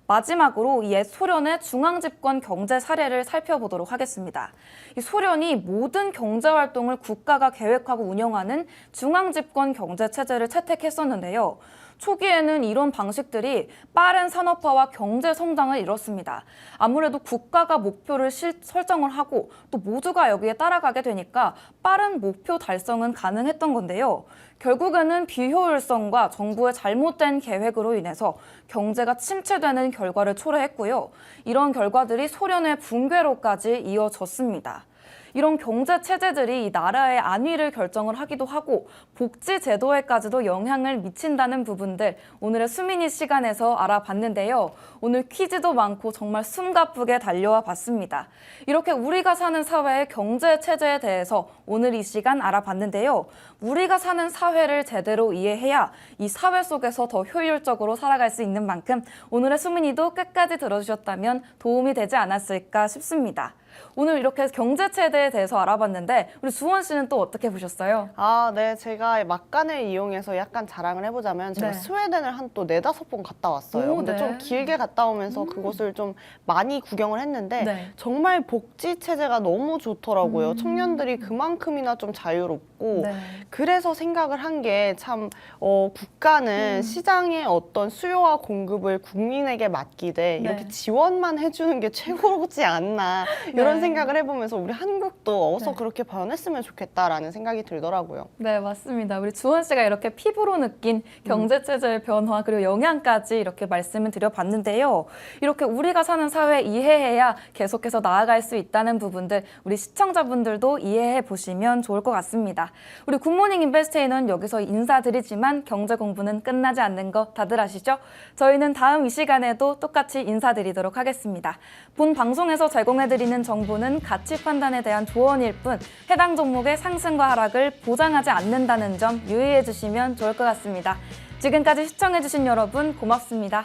마지막으로 옛 소련의 중앙집권 경제 사례를 살펴보도록 하겠습니다. 이 소련이 모든 경제활동을 국가가 계획하고 운영하는 중앙집권 경제 체제를 채택했었는데요. 초기에는 이런 방식들이 빠른 산업화와 경제 성장을 이뤘습니다. 아무래도 국가가 목표를 설정을 하고 또 모두가 여기에 따라가게 되니까 빠른 목표 달성은 가능했던 건데요. 결국에는 비효율성과 정부의 잘못된 계획으로 인해서 경제가 침체되는 결과를 초래했고요. 이런 결과들이 소련의 붕괴로까지 이어졌습니다. 이런 경제 체제들이 이 나라의 안위를 결정을 하기도 하고 복지 제도에까지도 영향을 미친다는 부분들 오늘의 수민이 시간에서 알아봤는데요. 오늘 퀴즈도 많고 정말 숨가쁘게 달려와 봤습니다. 이렇게 우리가 사는 사회의 경제 체제에 대해서 오늘 이 시간 알아봤는데요. 우리가 사는 사회를 제대로 이해해야 이 사회 속에서 더 효율적으로 살아갈 수 있는 만큼 오늘의 수민이도 끝까지 들어주셨다면 도움이 되지 않았을까 싶습니다. 오늘 이렇게 경제 체제에 대해서 알아봤는데 우리 주원 씨는 또 어떻게 보셨어요? 네. 제가 막간을 이용해서 약간 자랑을 해보자면 제가 네. 스웨덴을 한 또 4-5번 갔다 왔어요. 오, 근데 네. 좀 길게 갔다 오면서 그곳을 좀 많이 구경을 했는데 네. 정말 복지 체제가 너무 좋더라고요. 청년들이 그만큼이나 좀 자유롭고 네. 그래서 생각을 한 게 참 국가는 시장의 어떤 수요와 공급을 국민에게 맡기되 이렇게 네. 지원만 해주는 게 최고지 않나 이런 네. 생각을 해보면서 우리 한국도 어서 네. 그렇게 변했으면 좋겠다라는 생각이 들더라고요. 네, 맞습니다. 우리 주원 씨가 이렇게 피부로 느낀 경제 체제의 변화 그리고 영향까지 이렇게 말씀을 드려봤는데요. 이렇게 우리가 사는 사회 이해해야 계속해서 나아갈 수 있다는 부분들 우리 시청자분들도 이해해 보시면 좋을 것 같습니다. 우리 굿모닝 인베스트에는 여기서 인사드리지만 경제 공부는 끝나지 않는 거 다들 아시죠? 저희는 다음 이 시간에도 똑같이 인사드리도록 하겠습니다. 본 방송에서 제공해드리는 정보는 가치 판단에 대한 조언일 뿐 해당 종목의 상승과 하락을 보장하지 않는다는 점 유의해 주시면 좋을 것 같습니다. 지금까지 시청해주신 여러분 고맙습니다.